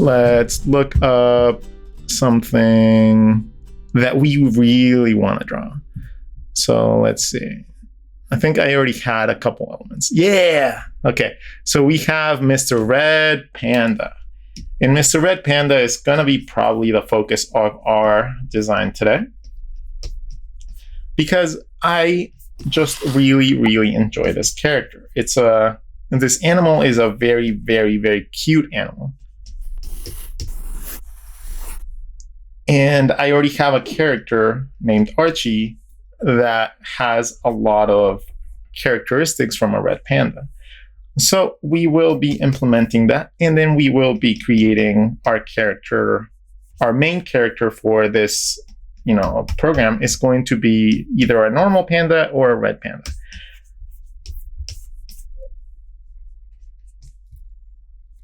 let's look up something that we really want to draw. So let's see. I think I already had a couple elements. Yeah. Okay. So we have Mr. Red Panda. And Mr. Red Panda is going to be probably the focus of our design today, because I just really enjoy this character. This animal is a very cute animal. And I already have a character named Archie that has a lot of characteristics from a red panda. So we will be implementing that, and then we will be creating our character. Our main character for this, program is going to be either a normal panda or a red panda.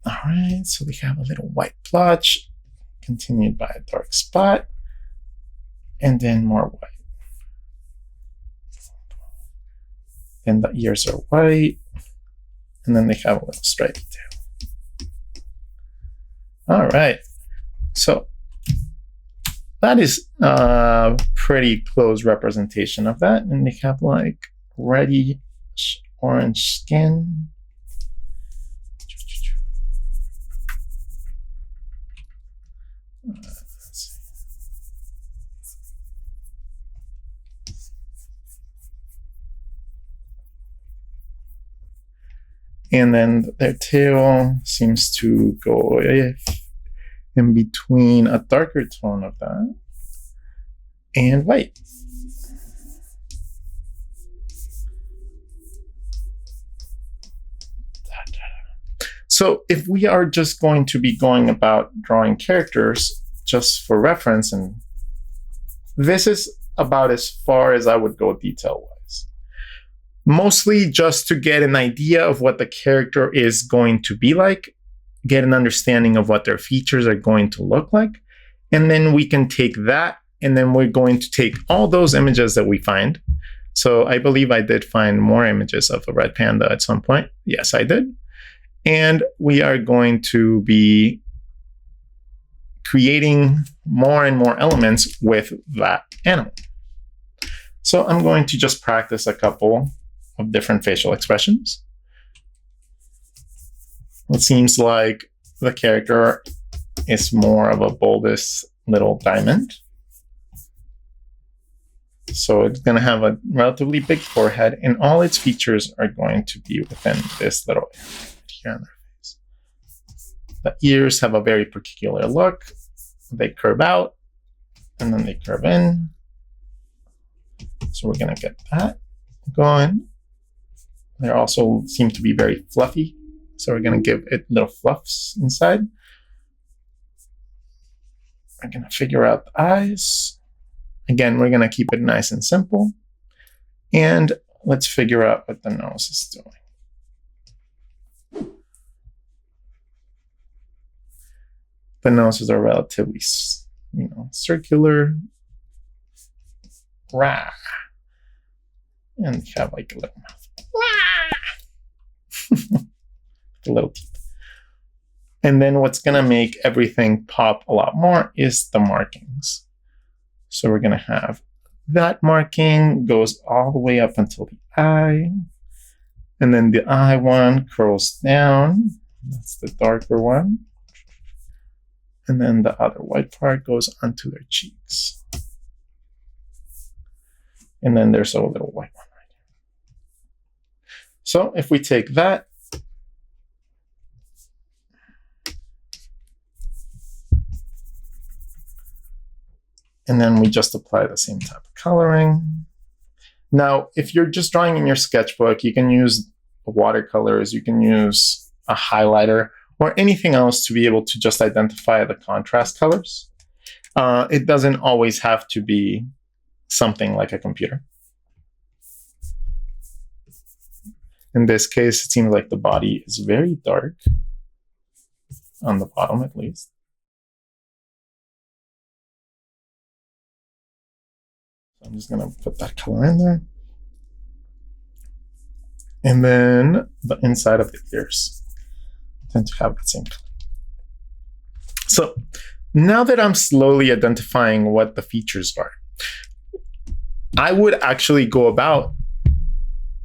All right, so we have a little white blotch, continued by a dark spot, and then more white. Then the ears are white, and then they have a little stripe too. All right, so that is a pretty close representation of that. And they have like reddish orange skin. And then their tail seems to go in between a darker tone of that and white. So if we are just going to be going about drawing characters just for reference, and this is about as far as I would go detail-wise. Mostly just to get an idea of what the character is going to be like, get an understanding of what their features are going to look like, and then we can take that, and then we're going to take all those images that we find. So I believe I did find more images of a red panda at some point. Yes, I did. And we are going to be creating more and more elements with that animal. So I'm going to just practice a couple of different facial expressions. It seems like the character is more of a bulbous little diamond. So it's going to have a relatively big forehead, and all its features are going to be within this little area here on their face. The ears have a very particular look. They curve out, and then they curve in. So we're going to get that going. They also seem to be very fluffy. So we're going to give it little fluffs inside. We're going to figure out the eyes. Again, we're going to keep it nice and simple. And let's figure out what the nose is doing. The noses are relatively, circular. Rah. And they have like a little mouth. The little teeth. And then what's going to make everything pop a lot more is the markings. So we're going to have that marking goes all the way up until the eye. And then the eye one curls down. That's the darker one. And then the other white part goes onto their cheeks. And then there's a little white one right here. So if we take that, and then we just apply the same type of coloring. Now, if you're just drawing in your sketchbook, you can use watercolors, you can use a highlighter, or anything else to be able to just identify the contrast colors. It doesn't always have to be something like a computer. In this case, it seems like the body is very dark, on the bottom at least. I'm just going to put that color in there. And then the inside of the ears tend to have the same color. So now that I'm slowly identifying what the features are, I would actually go about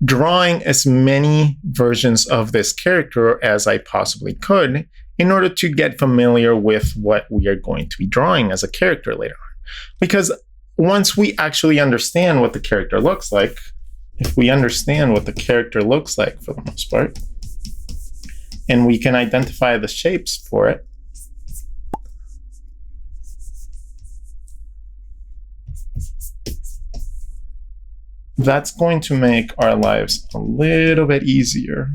drawing as many versions of this character as I possibly could in order to get familiar with what we are going to be drawing as a character later on. Because once we actually understand what the character looks like, if we understand what the character looks like for the most part, and we can identify the shapes for it, that's going to make our lives a little bit easier.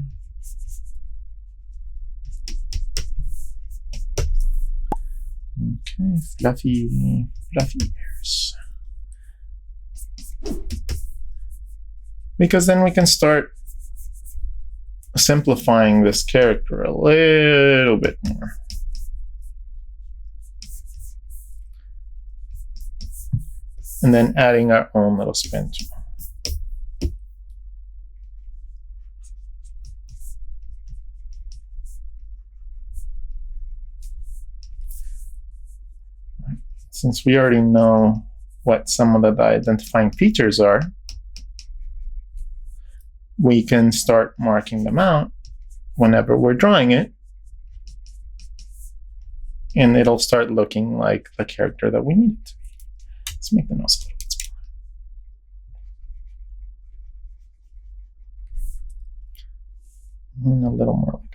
Okay, fluffy ears. Because then we can start simplifying this character a little bit more. And then adding our own little spin to it. Since we already know what some of the identifying features are, we can start marking them out whenever we're drawing it, and it'll start looking like the character that we need it to be. Let's make the nose a little bit smaller. And a little more like that.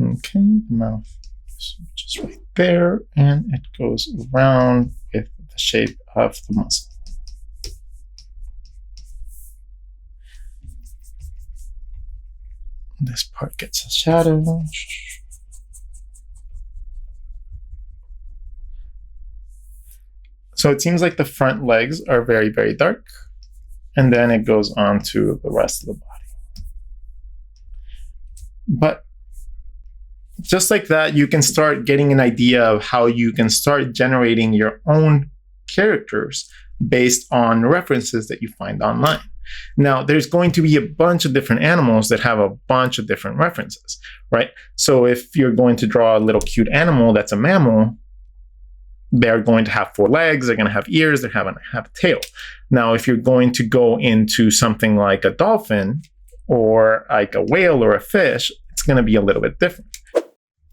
Okay, the mouth is just right there, and it goes around with the shape of the muzzle. This part gets a shadow. So it seems like the front legs are very, very dark, and then it goes on to the rest of the body. But just like that, you can start getting an idea of how you can start generating your own characters based on references that you find online. Now, there's going to be a bunch of different animals that have a bunch of different references, right? So if you're going to draw a little cute animal that's a mammal, they're going to have 4 legs, they're going to have ears, they're going to have a tail. Now, if you're going to go into something like a dolphin or like a whale or a fish, it's going to be a little bit different.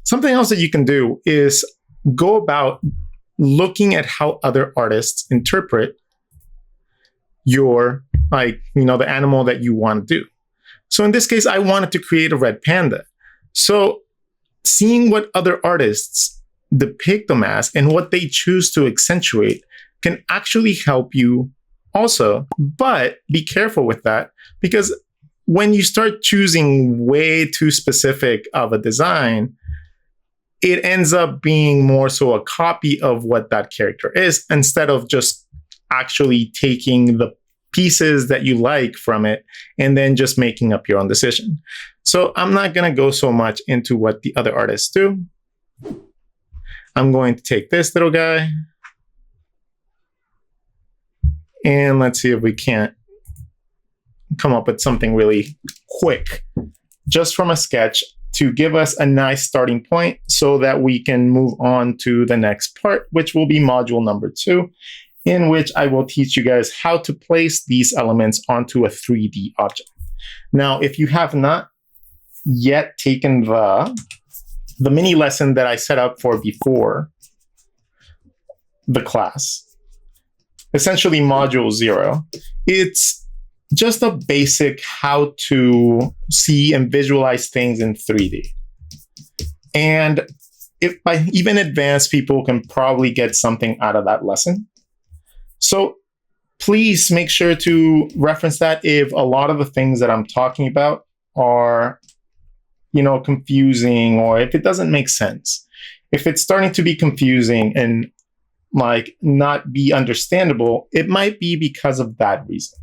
Something else that you can do is go about looking at how other artists interpret your, the animal that you want to do. So in this case, I wanted to create a red panda. So seeing what other artists depict them as and what they choose to accentuate can actually help you also. But be careful with that, because when you start choosing way too specific of a design, it ends up being more so a copy of what that character is, instead of just actually taking the pieces that you like from it and then just making up your own decision. So I'm not going to go so much into what the other artists do. I'm going to take this little guy, and let's see if we can't come up with something really quick just from a sketch to give us a nice starting point so that we can move on to the next part, which will be module number 2, in which I will teach you guys how to place these elements onto a 3D object. Now, if you have not yet taken the mini lesson that I set up for before the class, essentially module 0, it's just a basic how to see and visualize things in 3D. And if by even advanced people can probably get something out of that lesson. So please make sure to reference that if a lot of the things that I'm talking about are, confusing, or if it doesn't make sense. If it's starting to be confusing and not be understandable, it might be because of that reason.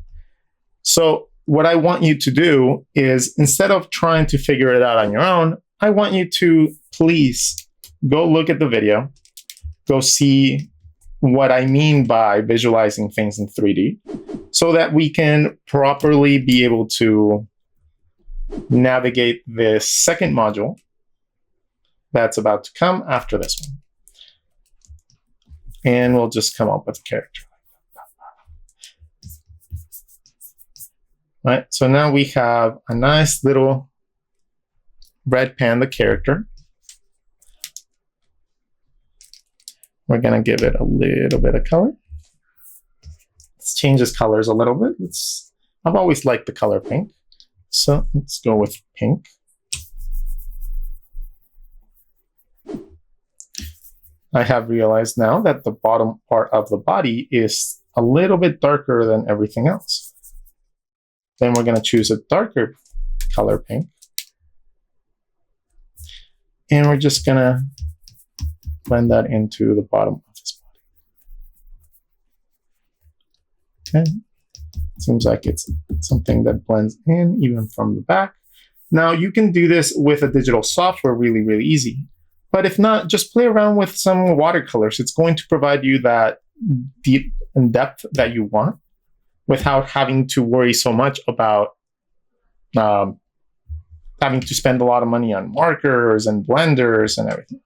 So what I want you to do is, instead of trying to figure it out on your own, I want you to please go look at the video, go see what I mean by visualizing things in 3D so that we can properly be able to navigate this second module that's about to come after this one. And we'll just come up with a character. Right, so now we have a nice little red panda character. We're going to give it a little bit of color. Let's change its colors a little bit. I've always liked the color pink. So let's go with pink. I have realized now that the bottom part of the body is a little bit darker than everything else. Then we're going to choose a darker color pink. And we're just going to blend that into the bottom of his body. Okay. Seems like it's something that blends in even from the back. Now you can do this with a digital software really, really easy. But if not, just play around with some watercolors. It's going to provide you that deep and depth that you want without having to worry so much about having to spend a lot of money on markers and blenders and everything.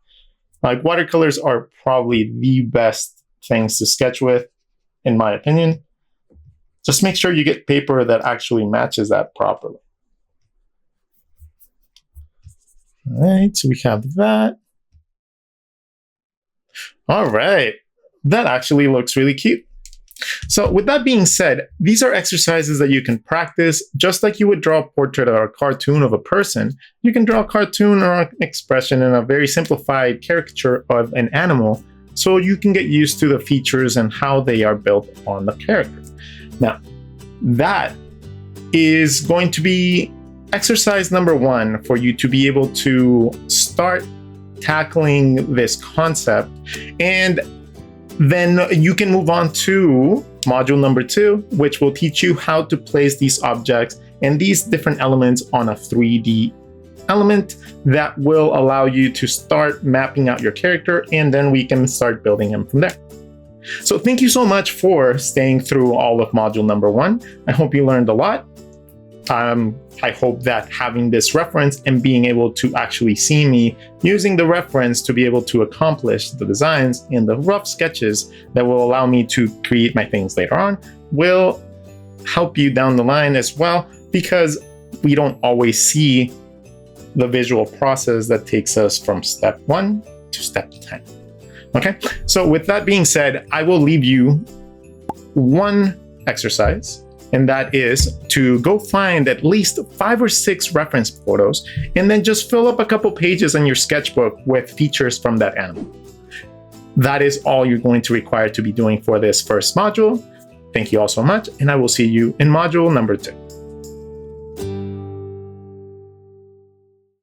Like watercolors are probably the best things to sketch with, in my opinion. Just make sure you get paper that actually matches that properly. All right, so we have that. All right, that actually looks really cute. So with that being said, these are exercises that you can practice just like you would draw a portrait or a cartoon of a person. You can draw a cartoon or an expression in a very simplified caricature of an animal so you can get used to the features and how they are built on the character. Now, that is going to be exercise number 1 for you to be able to start tackling this concept, and then you can move on to module number 2, which will teach you how to place these objects and these different elements on a 3D element that will allow you to start mapping out your character, and then we can start building him from there. So thank you so much for staying through all of module number 1. I hope you learned a lot. I hope that having this reference and being able to actually see me using the reference to be able to accomplish the designs and the rough sketches that will allow me to create my things later on will help you down the line as well, because we don't always see the visual process that takes us from step 1 to step 10. Okay, so with that being said, I will leave you one exercise, and that is to go find at least 5 or 6 reference photos and then just fill up a couple pages in your sketchbook with features from that animal. That is all you're going to require to be doing for this first module. Thank you all so much, and I will see you in module number 2.